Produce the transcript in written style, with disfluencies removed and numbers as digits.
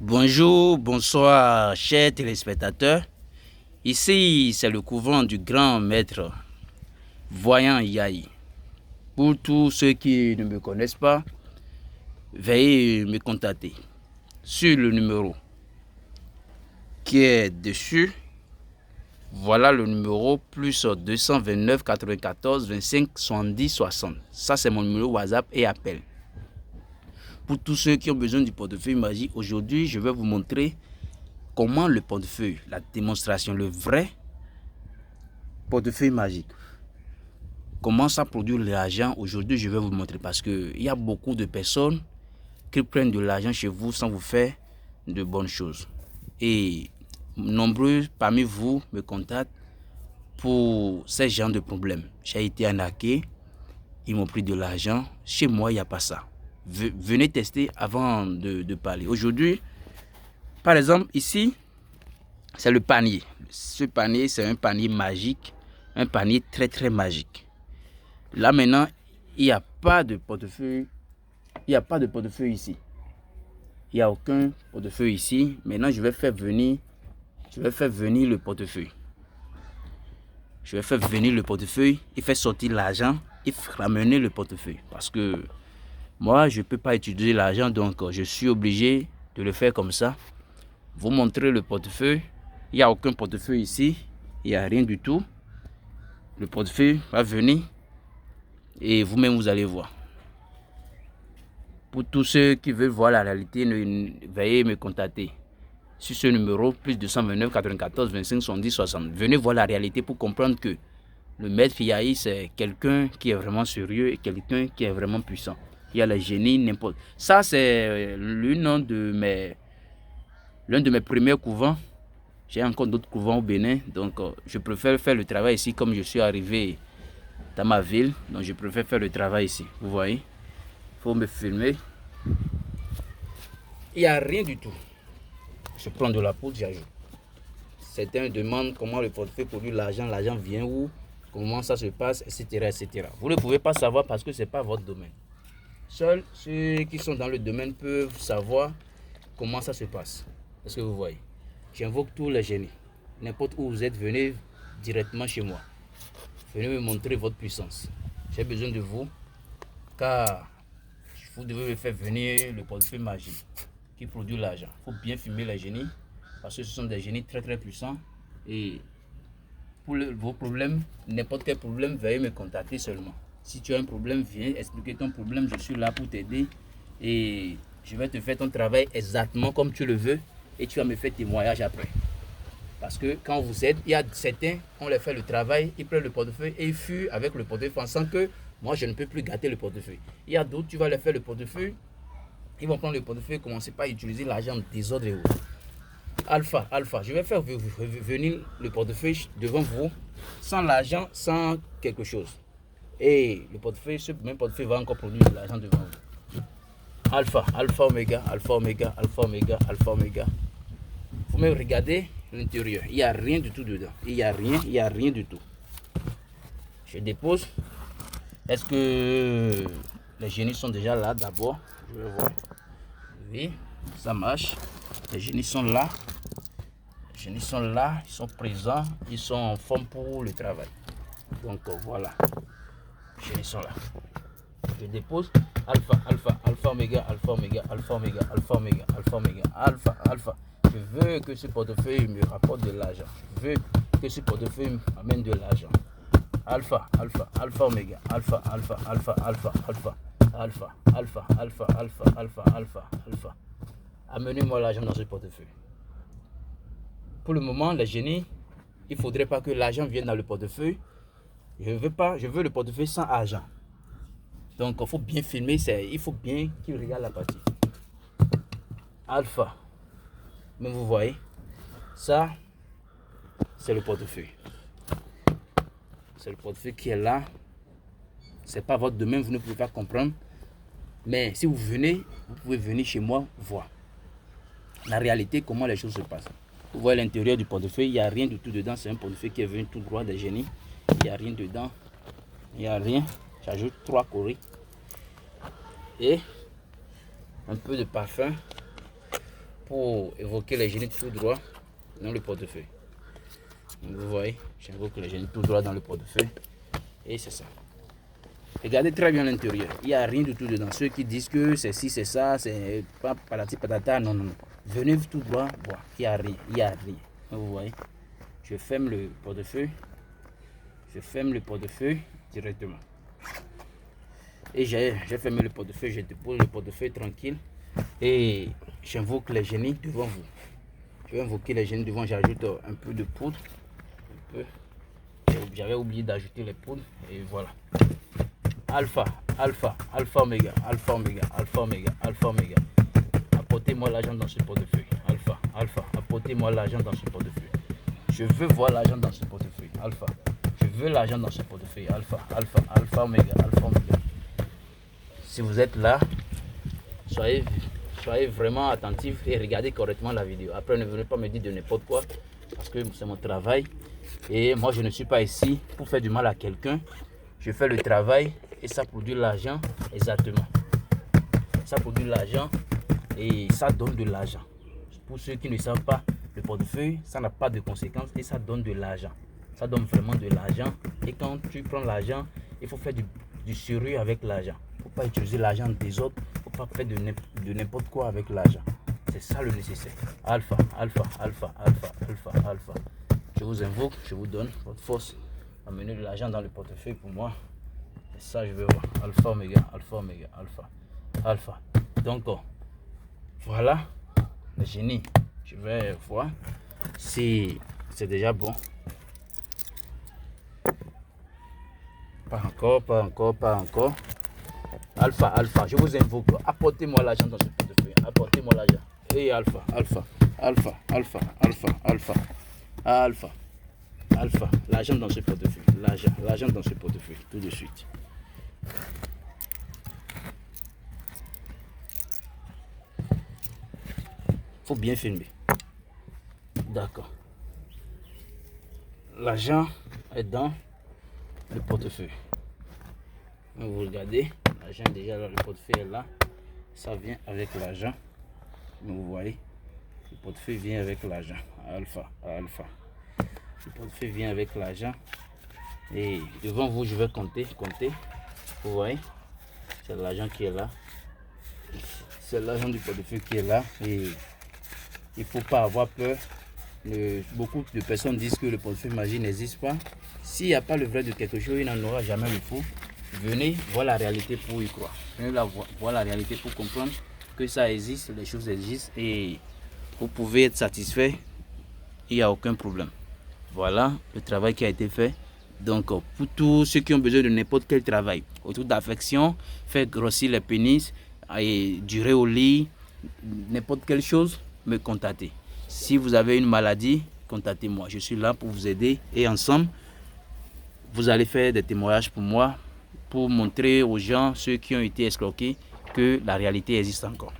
Bonjour, bonsoir, chers téléspectateurs. Ici, c'est le couvent du grand maître Voyant Yahi. Pour tous ceux qui ne me connaissent pas, veuillez me contacter sur le numéro qui est dessus. Voilà le numéro plus 229 94 25 70 60. Ça, c'est mon numéro WhatsApp et appel. Pour tous ceux qui ont besoin du portefeuille magique, aujourd'hui, je vais vous montrer comment le portefeuille, la démonstration, le vrai portefeuille magique. Comment ça produit l'argent? Aujourd'hui, je vais vous montrer parce qu'il y a beaucoup de personnes qui prennent de l'argent chez vous sans vous faire de bonnes choses. Et nombreux parmi vous me contactent pour ces genres de problèmes. J'ai été arnaqué, ils m'ont pris de l'argent. Chez moi, il n'y a pas ça. Venez tester avant de parler. Aujourd'hui, par exemple, ici, c'est le panier. Ce panier, c'est un panier magique, un panier très très magique. Là maintenant, il n'y a pas de portefeuille. Il n'y a pas de portefeuille ici. Il n'y a aucun portefeuille ici. Maintenant, je vais faire venir le portefeuille. Je vais faire venir le portefeuille. Il fait sortir l'argent. Il fait ramener le portefeuille. Parce que moi, je ne peux pas utiliser l'argent. Donc, je suis obligé de le faire comme ça. Vous montrer le portefeuille. Il n'y a aucun portefeuille ici. Il n'y a rien du tout. Le portefeuille va venir. Et vous-même, vous allez voir. Pour tous ceux qui veulent voir la réalité, veuillez me contacter sur ce numéro, plus 229 94 25 70 60. Venez voir la réalité pour comprendre que le maître Yahi, c'est quelqu'un qui est vraiment sérieux et quelqu'un qui est vraiment puissant. Il y a le génie, n'importe. Ça, c'est l'un de mes premiers couvents. J'ai encore d'autres couvents au Bénin, donc je préfère faire le travail ici comme je suis arrivé dans ma ville. Donc je préfère faire le travail ici. Vous voyez, il faut me filmer. Il n'y a rien du tout. Je prends de la poudre, j'ajoute. Certains demandent comment le portefeuille produit l'argent vient où, comment ça se passe, etc., etc. Vous ne pouvez pas savoir parce que ce n'est pas votre domaine. Seuls ceux qui sont dans le domaine peuvent savoir comment ça se passe. Est-ce que vous voyez? J'invoque tous les génies. N'importe où vous êtes, venez directement chez moi. Venez me montrer votre puissance. J'ai besoin de vous, car vous devez me faire venir le portefeuille magique qui produit l'argent. Il faut bien filmer les génies, parce que ce sont des génies très très puissants. Et pour vos problèmes, n'importe quel problème, veuillez me contacter seulement. Si tu as un problème, viens expliquer ton problème, je suis là pour t'aider. Et je vais te faire ton travail exactement comme tu le veux. Et tu vas me faire témoignage après. Parce que quand vous êtes, il y a certains, on leur fait le travail, ils prennent le portefeuille et ils fuient avec le portefeuille pensant que moi je ne peux plus gâter le portefeuille. Il y a d'autres, tu vas leur faire le portefeuille, ils vont prendre le portefeuille et commencer par utiliser l'argent en désordre et autres. Alpha, je vais faire venir le portefeuille devant vous, sans l'argent, sans quelque chose. Et le portefeuille, ce même portefeuille va encore produire de l'argent devant vous. Alpha, oméga. Vous me regardez l'intérieur, il n'y a rien du tout dedans. Il n'y a rien du tout. Je dépose. Est-ce que les génies sont déjà là d'abord? Je vais voir. Oui, ça marche. Les génies sont là. Ils sont présents, ils sont en forme pour le travail. Donc voilà, les génies sont là. Je dépose. Alpha, oméga. Je veux que ce portefeuille me rapporte de l'argent. Je veux que ce portefeuille m'amène de l'argent. Alpha, oméga. Alpha. Amenez-moi l'argent dans ce portefeuille. Pour le moment, les génies, il ne faudrait pas que l'argent vienne dans le portefeuille. Je veux le portefeuille sans argent. Donc, il faut bien filmer, il faut bien qu'il regarde la partie. Alpha. Mais vous voyez, ça, c'est le portefeuille. C'est le portefeuille qui est là. Ce n'est pas votre domaine, vous ne pouvez pas comprendre. Mais si vous venez, vous pouvez venir chez moi voir la réalité, comment les choses se passent. Vous voyez l'intérieur du portefeuille, il n'y a rien du tout dedans. C'est un portefeuille qui est venu tout droit des génies. Il n'y a rien dedans. Il n'y a rien. J'ajoute 3 coris et un peu de parfum. pour évoquer les génies tout droit dans le portefeuille. Donc vous voyez, j'invoque les génies tout droit dans le portefeuille. Et c'est ça. Regardez très bien l'intérieur. Il n'y a rien du tout dedans. Ceux qui disent que c'est ci, c'est ça, c'est pas patati patata. Non, non, non. Venez tout droit. Bon, il n'y a rien. Il n'y a rien. Donc vous voyez. Je ferme le portefeuille. Je ferme le portefeuille directement. Et j'ai fermé le portefeuille. Je dépose le portefeuille tranquille. Et j'invoque les génies devant vous. Je vais invoquer les génies devant. J'ajoute un peu de poudre. Un peu. J'avais oublié d'ajouter les poudres. Et voilà. Alpha, alpha, alpha, oméga, alpha, oméga, alpha, oméga, alpha, oméga. Apportez-moi l'argent dans ce portefeuille. Alpha, alpha, apportez-moi l'argent dans ce portefeuille. Je veux voir l'argent dans ce portefeuille. Alpha, je veux l'argent dans ce portefeuille. Alpha, alpha, alpha, oméga, alpha, oméga. Si vous êtes là, soyez vraiment attentifs et regardez correctement la vidéo. Après, ne venez pas me dire de n'importe quoi parce que c'est mon travail. Et moi, je ne suis pas ici pour faire du mal à quelqu'un. Je fais le travail et ça produit l'argent exactement. Ça produit l'argent et ça donne de l'argent. Pour ceux qui ne savent pas, le portefeuille, ça n'a pas de conséquences et ça donne de l'argent. Ça donne vraiment de l'argent. Et quand tu prends l'argent, il faut faire du sérieux avec l'argent. Il ne faut pas utiliser l'argent des autres. Il ne faut pas faire de n'importe quoi avec l'argent. C'est ça le nécessaire. Alpha, alpha, alpha, alpha, alpha, alpha. Je vous invoque, je vous donne votre force. Amener de l'argent dans le portefeuille pour moi. Et ça, je veux voir. Alpha, oméga, alpha, oméga, alpha, alpha. Donc, voilà le génie. Je vais voir si c'est déjà bon. Pas encore, pas encore, pas encore. Alpha, alpha, je vous invoque. Apportez-moi l'argent dans ce portefeuille. Apportez-moi l'argent. Et alpha, alpha, alpha, alpha, alpha, alpha, alpha. Alpha, l'argent dans ce portefeuille, l'argent dans ce portefeuille, tout de suite. Faut bien filmer. D'accord. L'argent est dans le portefeuille. Vous regardez, l'argent déjà là, le portefeuille est là. Ça vient avec l'argent. Vous voyez, le portefeuille vient avec l'argent. Alpha, alpha. Le portefeuille vient avec l'argent et devant vous je vais compter. Vous voyez, c'est l'argent qui est là, c'est l'argent du portefeuille qui est là et il ne faut pas avoir peur. Beaucoup de personnes disent que le portefeuille magique n'existe pas. S'il n'y a pas le vrai de quelque chose, il n'en aura jamais le faux. Venez voir la réalité pour y croire. Venez voir la réalité pour comprendre que ça existe, les choses existent et vous pouvez être satisfait, il n'y a aucun problème. Voilà le travail qui a été fait. Donc, pour tous ceux qui ont besoin de n'importe quel travail, autour d'affection, faire grossir les pénis, et durer au lit, n'importe quelle chose, me contactez. Si vous avez une maladie, contactez-moi. Je suis là pour vous aider et ensemble, vous allez faire des témoignages pour moi, pour montrer aux gens, ceux qui ont été escroqués, que la réalité existe encore.